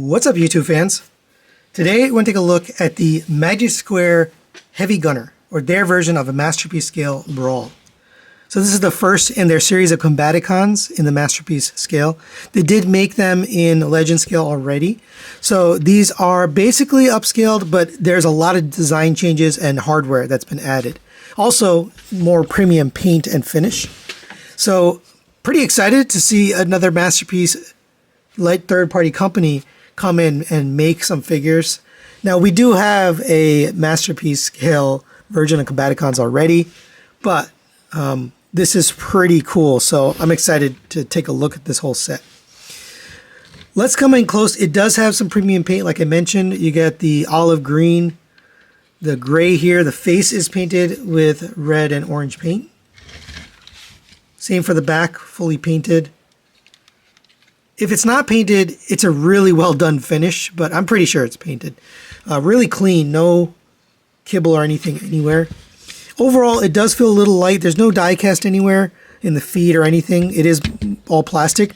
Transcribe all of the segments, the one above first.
What's up, YouTube fans? Today we're going to take a look at the Magic Square Heavy Gunner, or their version of a Masterpiece scale Brawl. So this is the first in their series of Combaticons in the Masterpiece scale. They did make them in Legend scale already. So these are basically upscaled, but there's a lot of design changes and hardware that's been added. Also, more premium paint and finish. So pretty excited to see another Masterpiece light third-party company come in and make some figures. Now, we do have a Masterpiece scale version of Combaticons already, but this is pretty cool, so I'm excited to take a look at this whole set. Let's come in close. It does have some premium paint, like I mentioned. You get the olive green, the gray here. The face is painted with red and orange paint. Same for the back, fully painted. If it's not painted, it's a really well done finish, but I'm pretty sure it's painted. Really clean, no kibble or anything anywhere. Overall, it does feel a little light. There's no die cast anywhere in the feet or anything. It is all plastic,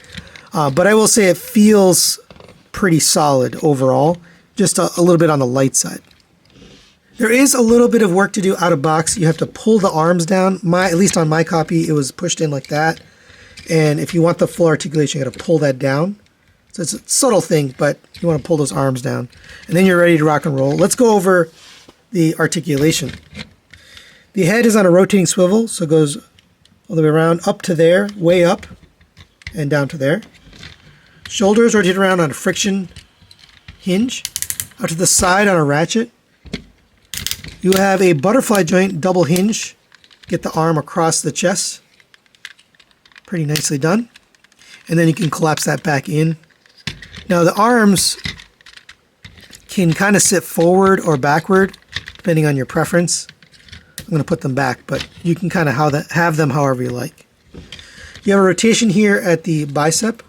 but I will say it feels pretty solid overall, just a little bit on the light side. There is a little bit of work to do out of box. You have to pull the arms down. At least on my copy, it was pushed in like that. And if you want the full articulation, you got to pull that down. So it's a subtle thing, but you want to pull those arms down. And then you're ready to rock and roll. Let's go over the articulation. The head is on a rotating swivel, so it goes all the way around, up to there, way up, and down to there. Shoulders rotate around on a friction hinge. Out to the side on a ratchet. You have a butterfly joint double hinge. Get the arm across the chest. Pretty nicely done. And then you can collapse that back in. Now the arms can kind of sit forward or backward, depending on your preference. I'm going to put them back, but you can kind of have them however you like. You have a rotation here at the bicep.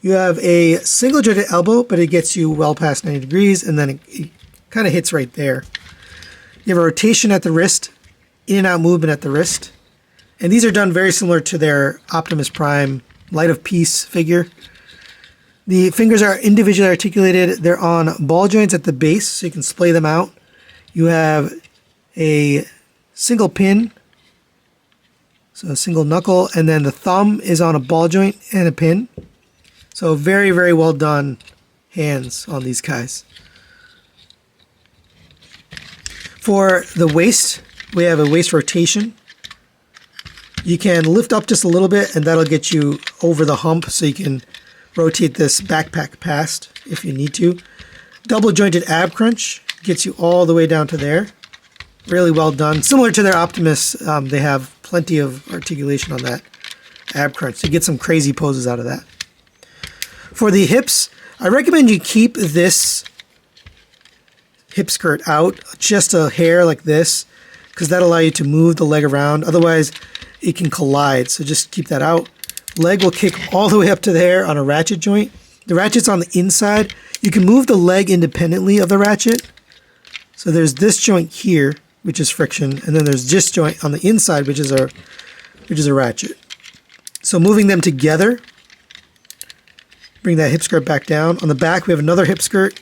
You have a single jointed elbow, but it gets you well past 90 degrees, and then it kind of hits right there. You have a rotation at the wrist, in and out movement at the wrist. And these are done very similar to their Optimus Prime Light of Peace figure. The fingers are individually articulated. They're on ball joints at the base, so you can splay them out. You have a single pin, so a single knuckle, and then the thumb is on a ball joint and a pin. So very, very well done hands on these guys. For the waist, we have a waist rotation. You can lift up just a little bit, and that'll get you over the hump, so you can rotate this backpack past if you need to. Double jointed ab crunch gets you all the way down to there. Really well done. Similar to their Optimus, they have plenty of articulation on that ab crunch, so you get some crazy poses out of that. For the hips, I recommend you keep this hip skirt out just a hair like this, because that'll allow you to move the leg around. Otherwise, it can collide, so just keep that out. Leg will kick all the way up to there on a ratchet joint. The ratchet's on the inside. You can move the leg independently of the ratchet. So there's this joint here, which is friction, and then there's this joint on the inside, which is a ratchet. So moving them together, bring that hip skirt back down. On the back, we have another hip skirt.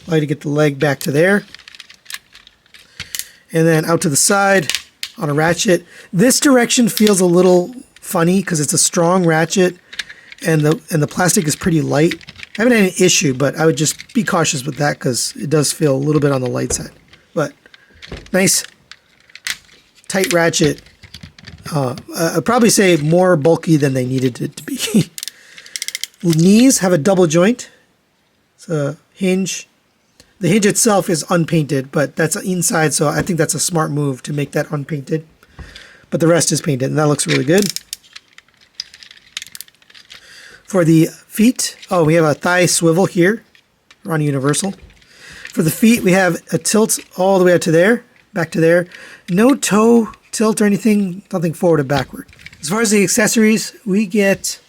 Allow you to get the leg back to there. And then out to the side on a ratchet. This direction feels a little funny because it's a strong ratchet and the plastic is pretty light. I haven't had any issue, but I would just be cautious with that because it does feel a little bit on the light side. But nice tight ratchet. I'd probably say more bulky than they needed it to be. Knees have a double joint. It's a hinge. The hinge itself is unpainted, but that's inside, so I think that's a smart move to make that unpainted. But the rest is painted, and that looks really good. For the feet, we have a thigh swivel here. We're on Universal. For the feet, we have a tilt all the way up to there, back to there. No toe tilt or anything, nothing forward or backward. As far as the accessories, we get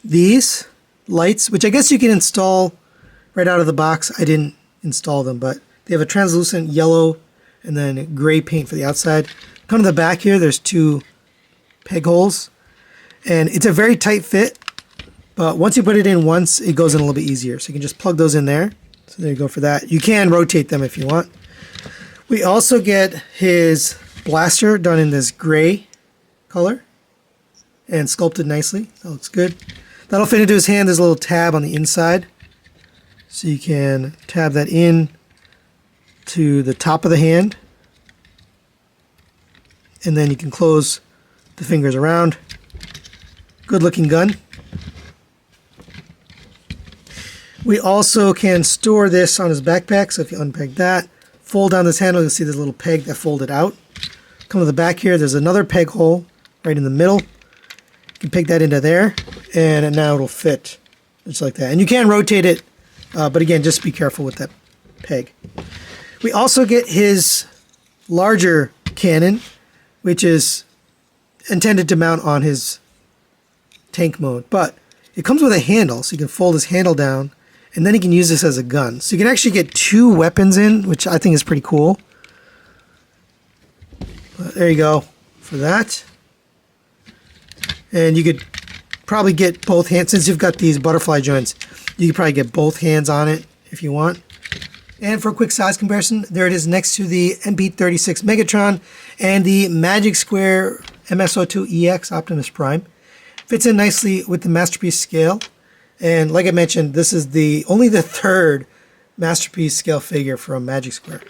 these lights, which I guess you can install right out of the box. I didn't install them, but they have a translucent yellow and then gray paint for the outside. Come to the back here, there's two peg holes, and it's a very tight fit, But once you put it in once, it goes in a little bit easier. So you can just plug those in there. So there you go for that. You can rotate them if you want. We also get his blaster done in this gray color and sculpted nicely. That looks good. That'll fit into his hand. There's a little tab on the inside. So you can tab that in to the top of the hand. And then you can close the fingers around. Good looking gun. We also can store this on his backpack. So if you unpeg that, fold down this handle, you'll see this little peg that folded out. Come to the back here, there's another peg hole right in the middle. You can peg that into there, and now it'll fit just like that. And you can rotate it, but again, just be careful with that peg. We also get his larger cannon, which is intended to mount on his tank mode, but it comes with a handle, so you can fold his handle down, and then you can use this as a gun. So you can actually get two weapons in, which I think is pretty cool. But there you go for that. And you could probably get both hands, since you've got these butterfly joints, you could probably get both hands on it if you want. And for a quick size comparison, there it is next to the MP36 Megatron and the Magic Square MSO2EX Optimus Prime. Fits in nicely with the Masterpiece scale. And like I mentioned, this is only the third Masterpiece scale figure from Magic Square.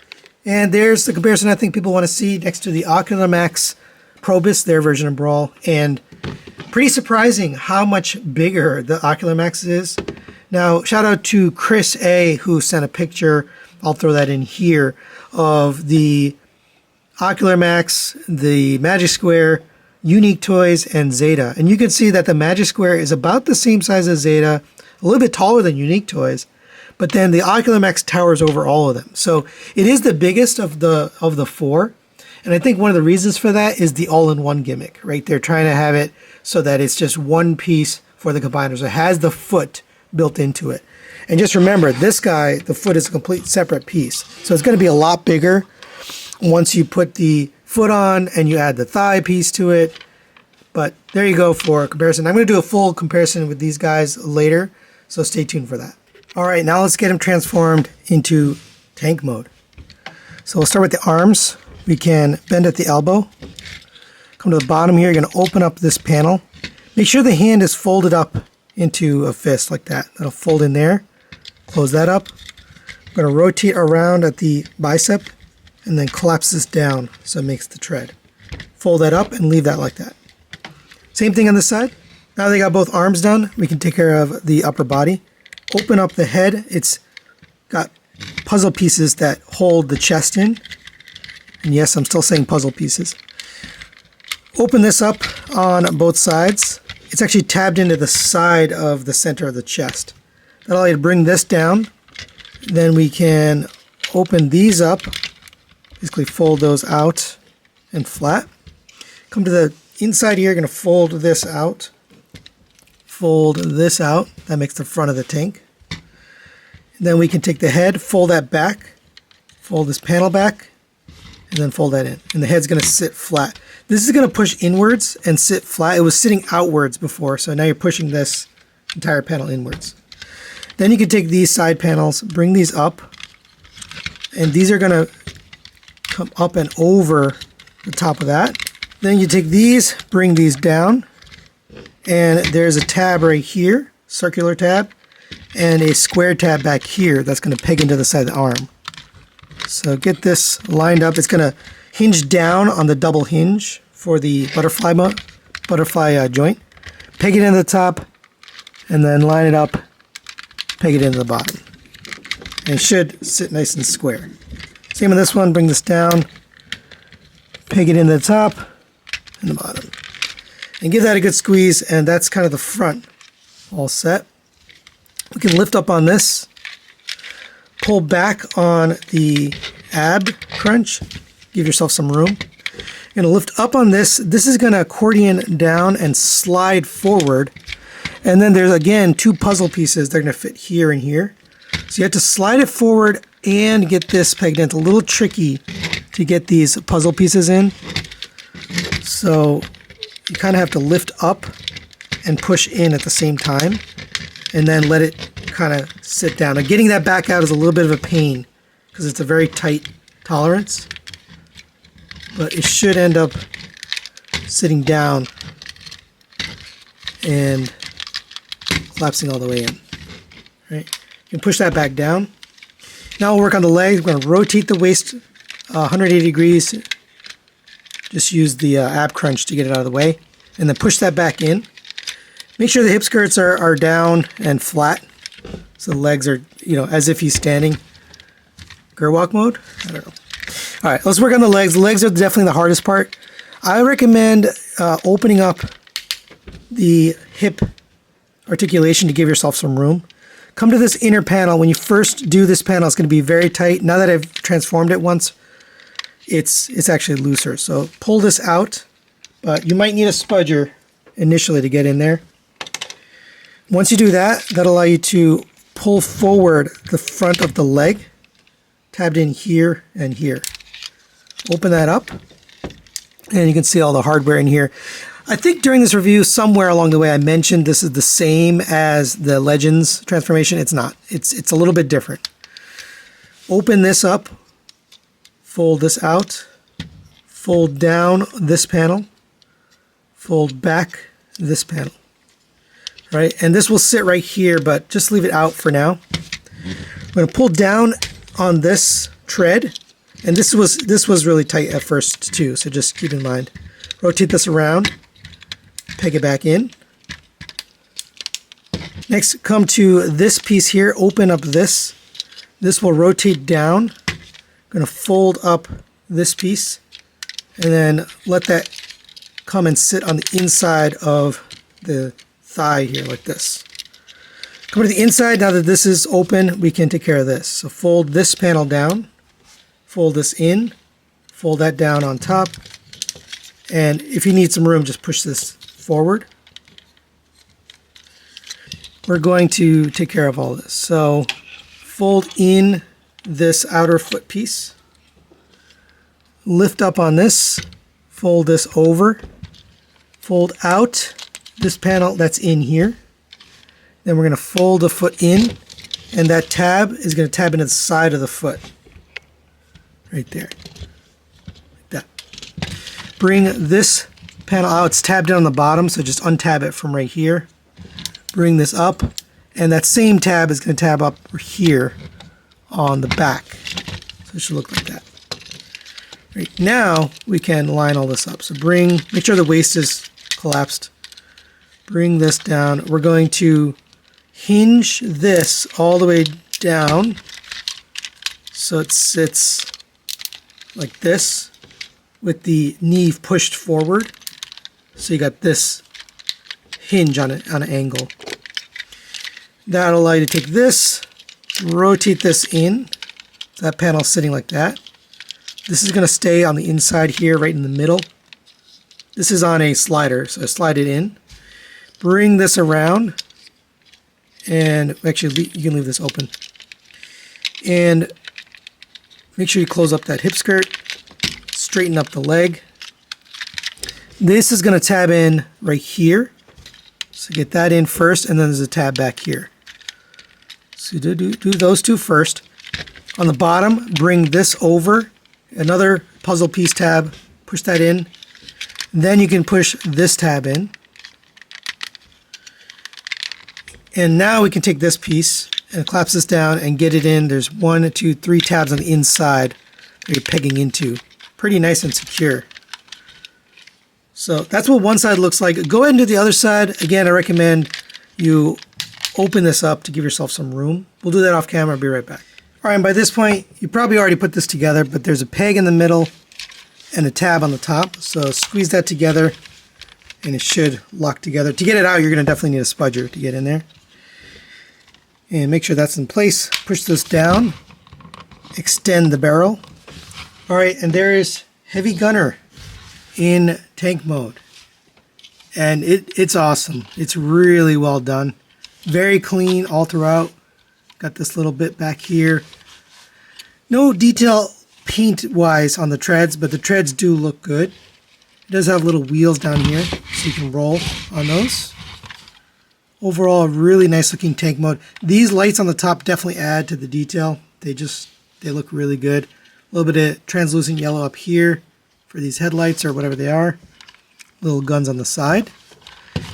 And there's the comparison I think people want to see next to the Ocular Max Probus, their version of Brawl. And pretty surprising how much bigger the Ocular Max is. Now, shout out to Chris A, who sent a picture, I'll throw that in here, of the Ocular Max, the Magic Square, Unique Toys, and Zeta. And you can see that the Magic Square is about the same size as Zeta, a little bit taller than Unique Toys, but then the Ocular Max towers over all of them. So it is the biggest of the four. And I think one of the reasons for that is the all-in-one gimmick, right? They're trying to have it so that it's just one piece for the combiners. It has the foot built into it. And just remember, this guy, the foot is a complete separate piece. So it's going to be a lot bigger once you put the foot on and you add the thigh piece to it. But there you go for a comparison. I'm going to do a full comparison with these guys later, so stay tuned for that. All right, now let's get him transformed into tank mode. So we'll start with the arms. We can bend at the elbow. Come to the bottom here, you're going to open up this panel. Make sure the hand is folded up into a fist like that. That'll fold in there. Close that up. I'm going to rotate around at the bicep and then collapse this down so it makes the tread. Fold that up and leave that like that. Same thing on this side. Now they got both arms done, we can take care of the upper body. Open up the head. It's got puzzle pieces that hold the chest in. And yes, I'm still saying puzzle pieces. Open this up on both sides. It's actually tabbed into the side of the center of the chest. That'll allow you to bring this down. Then we can open these up. Basically fold those out and flat. Come to the inside here, you're going to fold this out. Fold this out. That makes the front of the tank. And then we can take the head, fold that back, fold this panel back, and then fold that in. And the head's going to sit flat. This is going to push inwards and sit flat. It was sitting outwards before, so now you're pushing this entire panel inwards. Then you can take these side panels, bring these up, and these are going to come up and over the top of that. Then you take these, bring these down, and there's a tab right here, circular tab, and a square tab back here that's going to peg into the side of the arm. So get this lined up. It's going to hinge down on the double hinge for the butterfly joint. Peg it into the top, and then line it up, peg it into the bottom. And it should sit nice and square. Same with this one, bring this down, peg it into the top and the bottom. And give that a good squeeze, and that's kind of the front all set. We can lift up on this, pull back on the ab crunch, give yourself some room. You're going to lift up on this. This is going to accordion down and slide forward. And then there's, again, two puzzle pieces. They're going to fit here and here. So you have to slide it forward and get this pegged in. It's a little tricky to get these puzzle pieces in. So you kind of have to lift up and push in at the same time. and then let it kind of sit down. Now getting that back out is a little bit of a pain because it's a very tight tolerance, but it should end up sitting down and collapsing all the way in. Right? You can push that back down. Now we'll work on the legs. We're going to rotate the waist 180 degrees. Just use the ab crunch to get it out of the way, and then push that back in. Make sure the hip skirts are down and flat, so the legs are, as if he's standing. Gerwalk mode? I don't know. All right, let's work on the legs. The legs are definitely the hardest part. I recommend opening up the hip articulation to give yourself some room. Come to this inner panel. When you first do this panel, it's going to be very tight. Now that I've transformed it once, it's actually looser. So pull this out, but you might need a spudger initially to get in there. Once you do that, that'll allow you to pull forward the front of the leg, tabbed in here and here. Open that up, and you can see all the hardware in here. I think during this review, somewhere along the way, I mentioned this is the same as the Legends transformation. It's not. It's a little bit different. Open this up, fold this out, fold down this panel, fold back this panel. Right, and this will sit right here, but just leave it out for now. I'm going to pull down on this tread, and this was really tight at first too, so just keep in mind. Rotate this around, peg it back in. Next, come to this piece here, open up this. This will rotate down. I'm going to fold up this piece, and then let that come and sit on the inside of the thigh here like this. Come to the inside. Now that this is open, we can take care of this. So fold this panel down, fold this in, fold that down on top, and if you need some room, just push this forward. We're going to take care of all this. So fold in this outer foot piece, lift up on this, fold this over, fold out this panel that's in here. Then we're going to fold the foot in, and that tab is going to tab into the side of the foot. Right there. Like that. Bring this panel out. It's tabbed down on the bottom, so just untab it from right here. Bring this up, and that same tab is going to tab up here on the back. So it should look like that. Right now, we can line all this up. So make sure the waist is collapsed. Bring this down. We're going to hinge this all the way down so it sits like this with the knee pushed forward. So you got this hinge on an angle. That'll allow you to take this, rotate this in. So that panel's sitting like that. This is going to stay on the inside here, right in the middle. This is on a slider, so slide it in. Bring this around, and actually you can leave this open. And make sure you close up that hip skirt, straighten up the leg. This is going to tab in right here. So get that in first, and then there's a tab back here. So do those two first. On the bottom, bring this over, another puzzle piece tab, push that in. Then you can push this tab in. And now we can take this piece and collapse this down and get it in. There's 1, 2, 3 tabs on the inside that you're pegging into. Pretty nice and secure. So that's what one side looks like. Go ahead and do the other side. Again, I recommend you open this up to give yourself some room. We'll do that off camera. I'll be right back. All right, and by this point, you probably already put this together, but there's a peg in the middle and a tab on the top. So squeeze that together, and it should lock together. To get it out, you're going to definitely need a spudger to get in there. And make sure that's in place. Push this down. Extend the barrel. All right, and there is Heavy Gunner in tank mode. And it's awesome. It's really well done. Very clean all throughout. Got this little bit back here. No detail paint-wise on the treads, but the treads do look good. It does have little wheels down here, so you can roll on those. Overall, really nice looking tank mode. These lights on the top definitely add to the detail. They look really good. A little bit of translucent yellow up here for these headlights or whatever they are. Little guns on the side.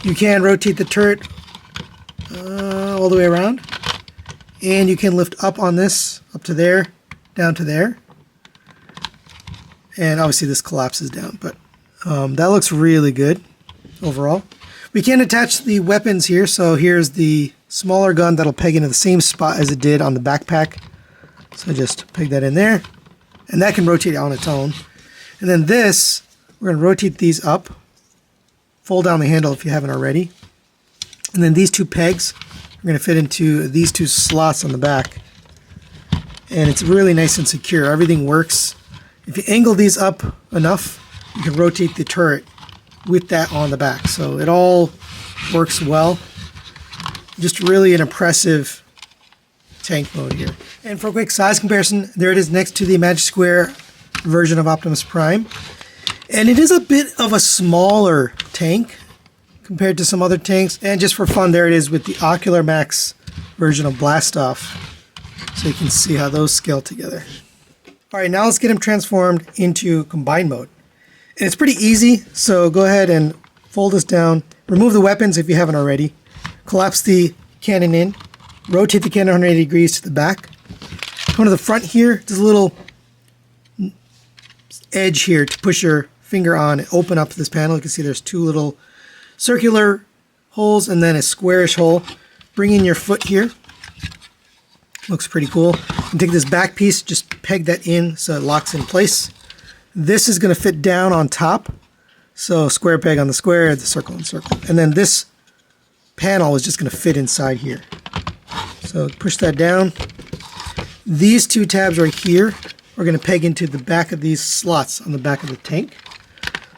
You can rotate the turret all the way around. And you can lift up on this, up to there, down to there. And obviously this collapses down, but that looks really good overall. We can attach the weapons here, so here's the smaller gun that'll peg into the same spot as it did on the backpack. So just peg that in there, and that can rotate on its own. And then this, we're going to rotate these up, fold down the handle if you haven't already. And then these two pegs are going to fit into these two slots on the back. And it's really nice and secure. Everything works. If you angle these up enough, you can rotate the turret with that on the back. So it all works well. Just really an impressive tank mode here. And for a quick size comparison, there it is next to the Magic Square version of Optimus Prime. And it is a bit of a smaller tank compared to some other tanks. And just for fun, there it is with the Ocular Max version of Blastoff. So you can see how those scale together. All right, now let's get him transformed into combined mode. And it's pretty easy, so go ahead and fold this down. Remove the weapons if you haven't already. Collapse the cannon in. Rotate the cannon 180 degrees to the back. Come to the front here. There's a little edge here to push your finger on and open up this panel. You can see there's two little circular holes and then a squarish hole. Bring in your foot here. Looks pretty cool. And take this back piece, just peg that in so it locks in place. This is going to fit down on top. So square peg on the square, the circle on circle. And then this panel is just going to fit inside here. So push that down. These two tabs right here are going to peg into the back of these slots on the back of the tank.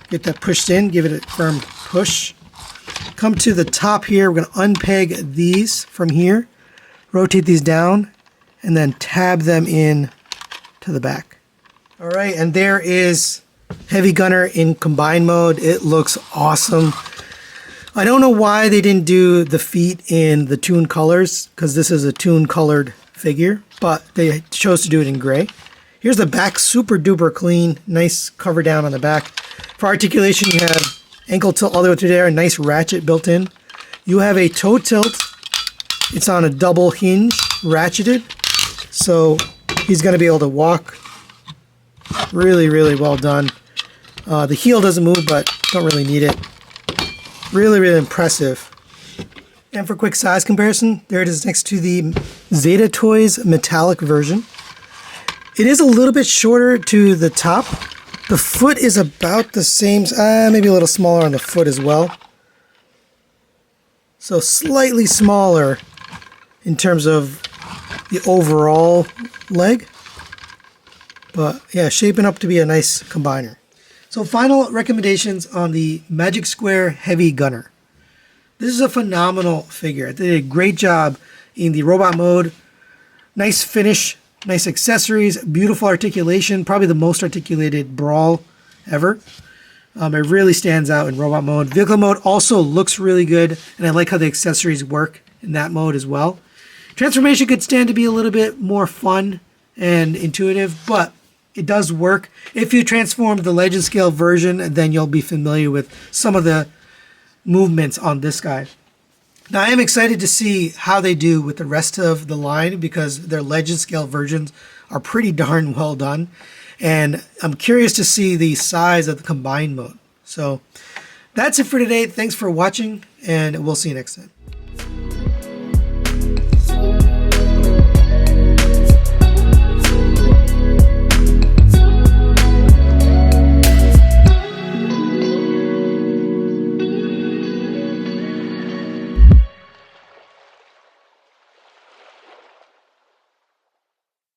Get that pushed in, give it a firm push. Come to the top here, we're going to unpeg these from here. Rotate these down and then tab them in to the back. All right, and there is Heavy Gunner in combined mode. It looks awesome. I don't know why they didn't do the feet in the Toon colors, because this is a Toon colored figure, but they chose to do it in gray. Here's the back, super duper clean, nice cover down on the back. For articulation, you have ankle tilt all the way to there, a nice ratchet built in. You have a toe tilt. It's on a double hinge, ratcheted, so he's going to be able to walk. Really, really well done. The heel doesn't move, but don't really need it. Really, really impressive. And for quick size comparison, there it is next to the Zeta Toys metallic version. It is a little bit shorter to the top. The foot is about the same, maybe a little smaller on the foot as well. So slightly smaller in terms of the overall leg. But yeah, shaping up to be a nice combiner. So final recommendations on the Magic Square Heavy Gunner. This is a phenomenal figure. They did a great job in the robot mode. Nice finish, nice accessories, beautiful articulation, probably the most articulated Brawl ever. It really stands out in robot mode. Vehicle mode also looks really good, and I like how the accessories work in that mode as well. Transformation could stand to be a little bit more fun and intuitive, but it does work. If you transform the Legend Scale version, then you'll be familiar with some of the movements on this guy. Now, I am excited to see how they do with the rest of the line because their Legend Scale versions are pretty darn well done. And I'm curious to see the size of the combined mode. So that's it for today. Thanks for watching, and we'll see you next time.